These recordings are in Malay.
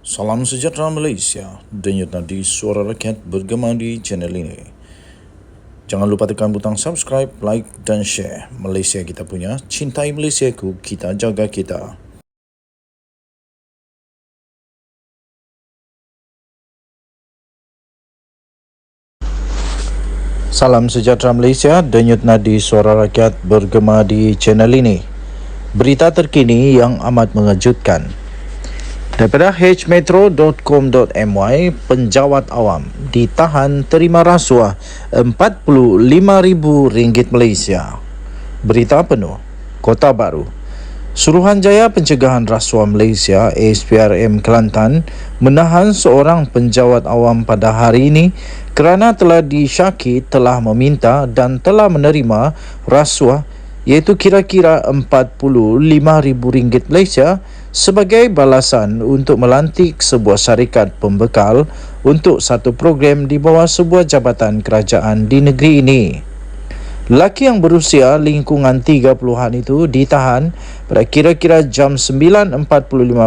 Salam sejahtera Malaysia, denyut nadi suara rakyat bergema di channel ini. Jangan lupa tekan butang subscribe, like dan share. Malaysia kita punya, cintai Malaysiaku, kita jaga kita. Salam sejahtera Malaysia, denyut nadi suara rakyat bergema di channel ini. Berita terkini yang amat mengejutkan. Daripada hmetro.com.my, penjawat awam ditahan terima rasuah RM45,000 Malaysia. Berita penuh, Kota Baru. Suruhanjaya Pencegahan Rasuah Malaysia (SPRM) Kelantan menahan seorang penjawat awam pada hari ini kerana telah disyaki telah meminta dan telah menerima rasuah iaitu kira-kira RM45,000 Malaysia sebagai balasan untuk melantik sebuah syarikat pembekal untuk satu program di bawah sebuah jabatan kerajaan di negeri ini. Lelaki yang berusia lingkungan 30-an itu ditahan pada kira-kira jam 9.45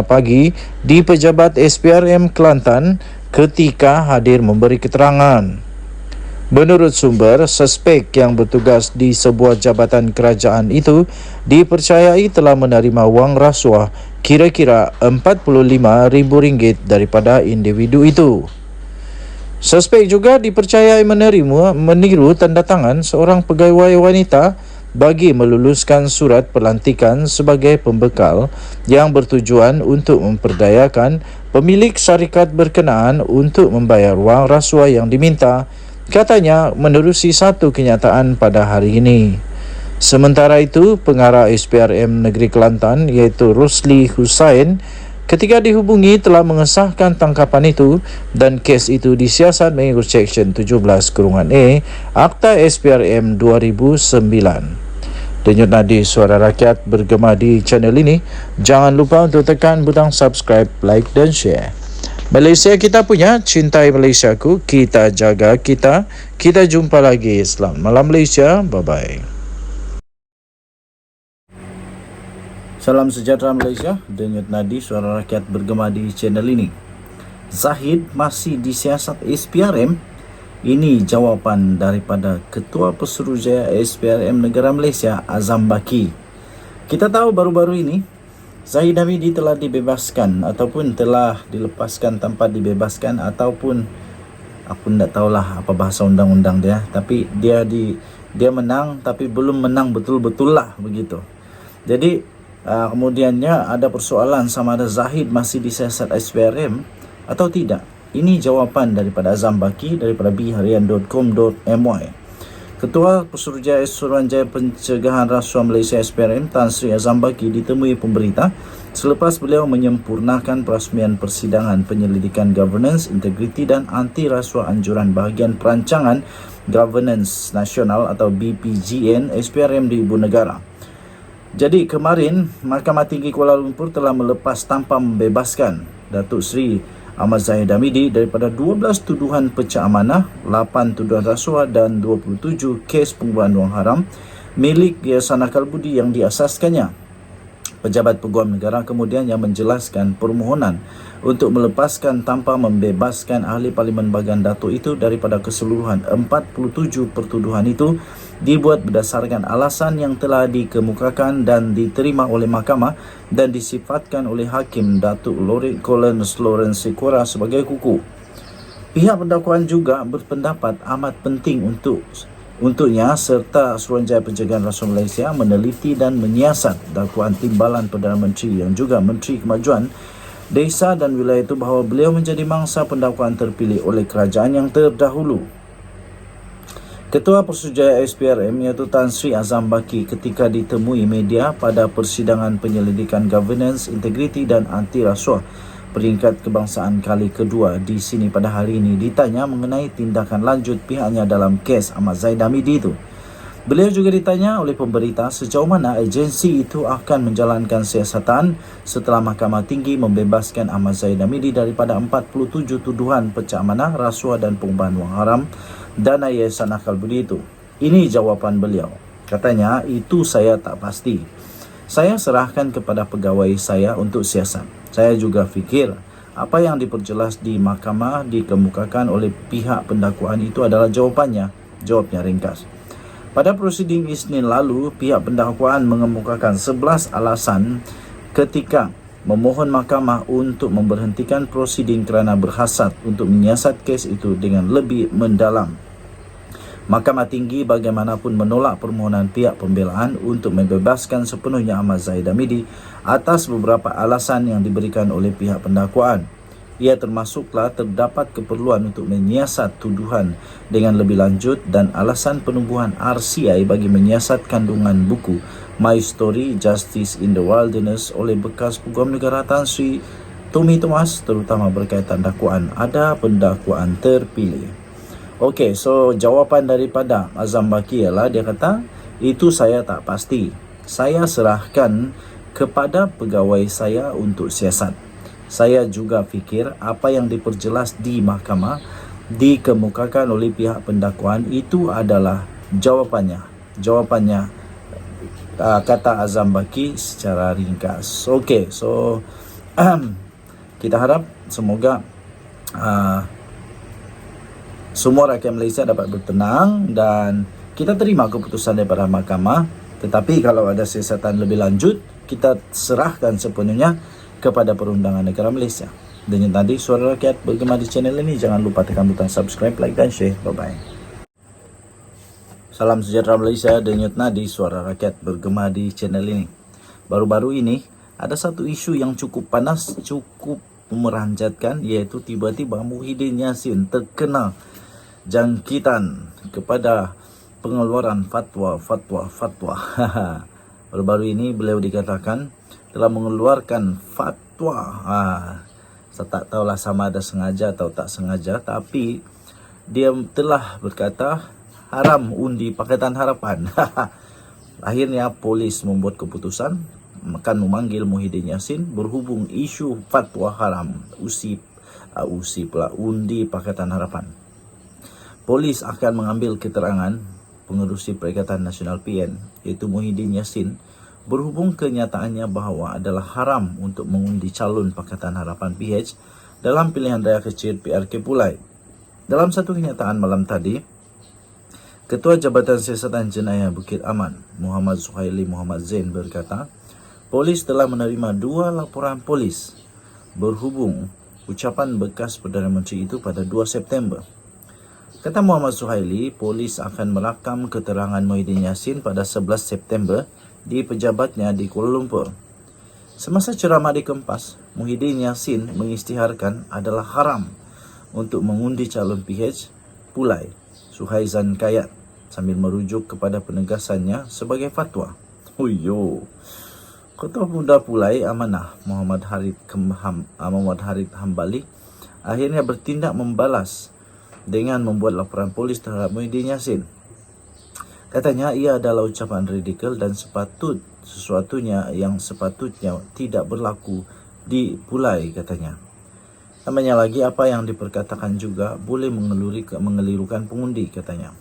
pagi di pejabat SPRM Kelantan ketika hadir memberi keterangan. Menurut sumber, suspek yang bertugas di sebuah jabatan kerajaan itu dipercayai telah menerima wang rasuah kira-kira RM45,000 daripada individu itu. Suspek juga dipercayai meniru tanda tangan seorang pegawai wanita bagi meluluskan surat pelantikan sebagai pembekal yang bertujuan untuk memperdayakan pemilik syarikat berkenaan untuk membayar wang rasuah yang diminta, katanya menerusi satu kenyataan pada hari ini. Sementara itu, pengarah SPRM Negeri Kelantan iaitu Rosli Hussain ketika dihubungi telah mengesahkan tangkapan itu dan kes itu disiasat mengikut Seksyen 17(a) Akta SPRM 2009. Denyut nadi suara rakyat bergema di channel ini. Jangan lupa untuk tekan butang subscribe, like dan share. Malaysia kita punya, cintai Malaysiaku, kita jaga kita. Kita jumpa lagi. Selamat malam Malaysia. Bye-bye. Salam sejahtera Malaysia, denyut nadi suara rakyat bergema di channel ini. Zahid masih disiasat SPRM. Ini jawapan daripada Ketua Pesuruhjaya SPRM Negara Malaysia, Azam Baki. Kita tahu baru-baru ini Zahid Hamidi telah dibebaskan ataupun telah dilepaskan tanpa dibebaskan, ataupun aku tidak tahulah apa bahasa undang-undang dia, tapi dia menang tapi belum menang betul-betul lah begitu. Jadi kemudiannya ada persoalan sama ada Zahid masih disiasat SPRM atau tidak. Ini jawapan daripada Azam Baki daripada bharian.com.my. Ketua Pesuruhjaya Suruhanjaya Pencegahan Rasuah Malaysia SPRM Tan Sri Azam Baki ditemui pemberita selepas beliau menyempurnakan perasmian persidangan penyelidikan governance, integriti dan anti rasuah anjuran bahagian perancangan Governance Nasional atau BPGN SPRM di Ibu Negara. Jadi kemarin Mahkamah Tinggi Kuala Lumpur telah melepas tanpa membebaskan Datuk Seri Ahmad Zahid Hamidi daripada 12 tuduhan pecah amanah, 8 tuduhan rasuah dan 27 kes penggunaan wang haram milik Yayasan Akal Budi yang diasaskannya. Pejabat Peguam Negara kemudian yang menjelaskan permohonan untuk melepaskan tanpa membebaskan Ahli Parlimen Bagan Datuk itu daripada keseluruhan 47 pertuduhan itu dibuat berdasarkan alasan yang telah dikemukakan dan diterima oleh mahkamah dan disifatkan oleh Hakim Datuk Lorit Collins Lawrence Sikora sebagai kukuh. Pihak pendakwaan juga berpendapat amat penting untuknya serta Suruhanjaya Pencegahan Rasuah Malaysia meneliti dan menyiasat dakwaan Timbalan Perdana Menteri yang juga Menteri Kemajuan Desa dan Wilayah itu bahawa beliau menjadi mangsa pendakwaan terpilih oleh kerajaan yang terdahulu. Ketua Pesuruhjaya SPRM iaitu Tan Sri Azam Baki ketika ditemui media pada persidangan penyelidikan governance, integriti dan anti rasuah peringkat kebangsaan kali kedua di sini pada hari ini ditanya mengenai tindakan lanjut pihaknya dalam kes Ahmad Zahid Hamidi itu. Beliau juga ditanya oleh pemberita sejauh mana agensi itu akan menjalankan siasatan setelah Mahkamah Tinggi membebaskan Ahmad Zahid Hamidi daripada 47 tuduhan pecah amanah, rasuah dan pengumpulan wang haram dana Yayasan Akal Budi itu. Ini jawapan beliau. Katanya, itu saya tak pasti. Saya serahkan kepada pegawai saya untuk siasat. Saya juga fikir Apa yang diperjelas di mahkamah dikemukakan oleh pihak pendakwaan itu adalah jawabnya ringkas. Pada prosiding Isnin lalu, pihak pendakwaan mengemukakan 11 alasan ketika memohon mahkamah untuk memberhentikan prosiding kerana berhasrat untuk menyiasat kes itu dengan lebih mendalam. Mahkamah Tinggi bagaimanapun menolak permohonan pihak pembelaan untuk membebaskan sepenuhnya Ahmad Zahid Hamidi atas beberapa alasan yang diberikan oleh pihak pendakwaan. Ia termasuklah terdapat keperluan untuk menyiasat tuduhan dengan lebih lanjut dan alasan penubuhan RCI bagi menyiasat kandungan buku My Story Justice in the Wilderness oleh bekas Peguam Negara Tan Sri Tommy Thomas, terutama berkaitan dakwaan ada pendakwaan terpilih. Okey, so jawapan daripada Azam Baki ialah dia kata, itu saya tak pasti. Saya serahkan kepada pegawai saya untuk siasat. Saya juga fikir apa yang diperjelas di mahkamah dikemukakan oleh pihak pendakwaan itu adalah jawapannya. Kata Azam Baki secara ringkas. Okey, so kita harap semoga semua rakyat Malaysia dapat bertenang dan kita terima keputusan daripada mahkamah. Tetapi kalau ada siasatan lebih lanjut, kita serahkan sepenuhnya kepada Perundangan Negara Malaysia. Dan tadi Suara Rakyat bergema di channel ini. Jangan lupa tekan butang subscribe, like dan share. Bye-bye. Salam sejahtera Malaysia. Denyut nadi Suara Rakyat bergema di channel ini. Baru-baru ini ada satu isu yang cukup panas, cukup memeranjatkan, iaitu tiba-tiba Muhyiddin Yassin terkena jangkitan kepada pengeluaran fatwa. Baru-baru ini beliau dikatakan telah mengeluarkan fatwa. Saya tak tahulah sama ada sengaja atau tak sengaja, tapi dia telah berkata haram undi Pakatan Harapan. Akhirnya polis membuat keputusan akan memanggil Muhyiddin Yassin berhubung isu fatwa haram undi Pakatan Harapan. Polis akan mengambil keterangan pengerusi Perikatan Nasional PN iaitu Muhyiddin Yassin berhubung kenyataannya bahawa adalah haram untuk mengundi calon Pakatan Harapan PH dalam pilihan raya kecil PRK Pulai. Dalam satu kenyataan malam tadi, Ketua Jabatan Siasatan Jenayah Bukit Aman, Muhammad Suhaili Muhammad Zain berkata, polis telah menerima 2 laporan polis berhubung ucapan bekas Perdana Menteri itu pada 2 September. Kata Muhammad Suhaili, polis akan merakam keterangan Muhyiddin Yassin pada 11 September di pejabatnya di Kuala Lumpur. Semasa ceramah di Kempas, Muhyiddin Yassin mengisytiharkan adalah haram untuk mengundi calon PH Pulai Suhaizan Kayat sambil merujuk kepada penegasannya sebagai fatwa. Ketua Pemuda Pulai Amanah Muhammad Harid Hambali akhirnya bertindak membalas dengan membuat laporan polis terhadap Muhyiddin Yassin. Katanya ia adalah ucapan radikal dan sesuatunya yang sepatutnya tidak berlaku di Pulai, katanya. Namanya lagi apa yang diperkatakan juga boleh mengelirukan pengundi, katanya.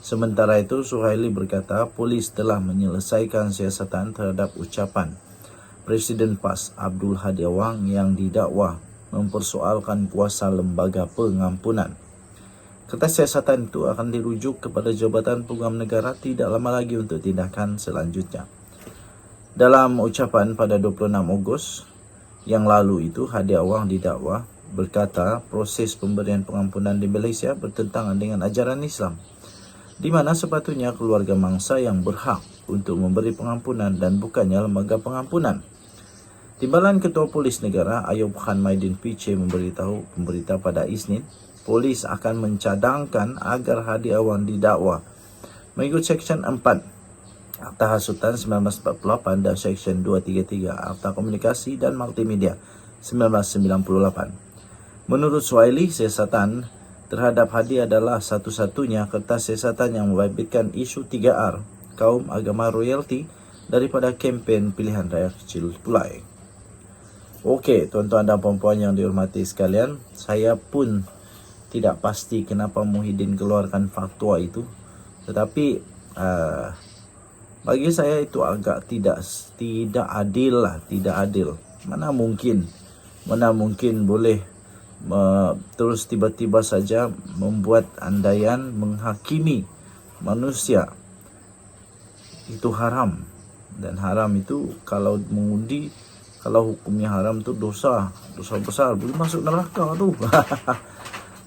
Sementara itu Suhaili berkata polis telah menyelesaikan siasatan terhadap ucapan Presiden PAS Abdul Hadi Awang yang didakwa mempersoalkan kuasa lembaga pengampunan. Kata siasatan itu akan dirujuk kepada Jabatan Peguam Negara tidak lama lagi untuk tindakan selanjutnya. Dalam ucapan pada 26 Ogos yang lalu itu, Hadi Awang didakwa berkata proses pemberian pengampunan di Malaysia bertentangan dengan ajaran Islam, di mana sepatutnya keluarga mangsa yang berhak untuk memberi pengampunan dan bukannya lembaga pengampunan. Timbalan Ketua Polis Negara Ayub Khan Maidin PC memberitahu pada Isnin, polis akan mencadangkan agar Hadi Awang didakwa mengikut Seksyen 4 Akta Hasutan 1948 dan Seksyen 233 Akta Komunikasi dan Multimedia 1998. Menurut Suhaili, siasatan terhadap Hadi adalah satu-satunya kertas siasatan yang membabitkan isu 3R, kaum, agama, royalty daripada kempen pilihan raya kecil Pulai. Okey, tuan-tuan dan puan-puan yang dihormati sekalian, saya pun tidak pasti kenapa Muhyiddin keluarkan fatwa itu. Tetapi bagi saya itu agak tidak adil lah, tidak adil. Mana mungkin mana mungkin boleh terus tiba-tiba saja membuat andaian menghakimi manusia itu haram. Dan haram itu kalau mengundi, kalau hukumnya haram itu dosa besar, boleh masuk neraka tu.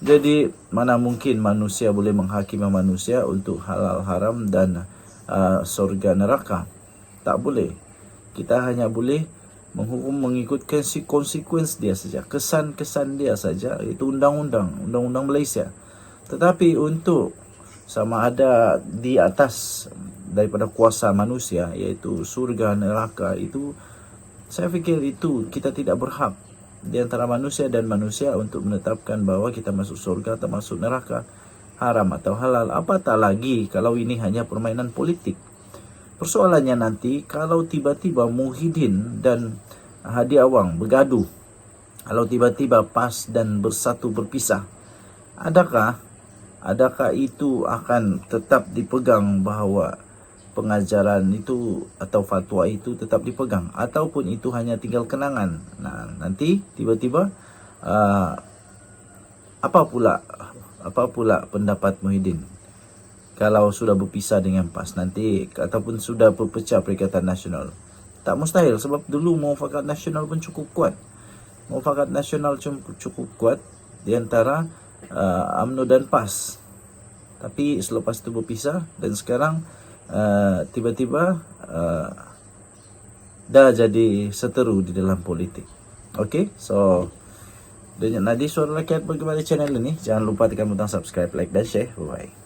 Jadi mana mungkin manusia boleh menghakimi manusia untuk halal haram dan surga neraka. Tak boleh. Kita hanya boleh menghukum mengikutkan si konsekuensi dia saja, kesan-kesan dia saja, itu undang-undang Malaysia. Tetapi untuk sama ada di atas daripada kuasa manusia, iaitu surga neraka, itu saya fikir itu kita tidak berhak di antara manusia dan manusia untuk menetapkan bahawa kita masuk surga atau masuk neraka, haram atau halal. Apatah lagi kalau ini hanya permainan politik. Persoalannya nanti kalau tiba-tiba Muhyiddin dan Hadi Awang bergaduh, kalau tiba-tiba PAS dan Bersatu berpisah, adakah itu akan tetap dipegang bahawa pengajaran itu atau fatwa itu tetap dipegang, ataupun itu hanya tinggal kenangan? Nah, nanti tiba-tiba apa pula pendapat Muhyiddin kalau sudah berpisah dengan PAS nanti, ataupun sudah berpecah Perikatan Nasional? Tak mustahil, sebab dulu Muafakat Nasional pun cukup kuat. Muafakat Nasional cukup kuat di antara UMNO dan PAS. Tapi selepas itu berpisah, dan sekarang tiba-tiba dah jadi seteru di dalam politik. Okay, so Denyut Nadi Suara Rakyat bergema di channel ini. Jangan lupa tekan butang subscribe, like dan share. Bye-bye.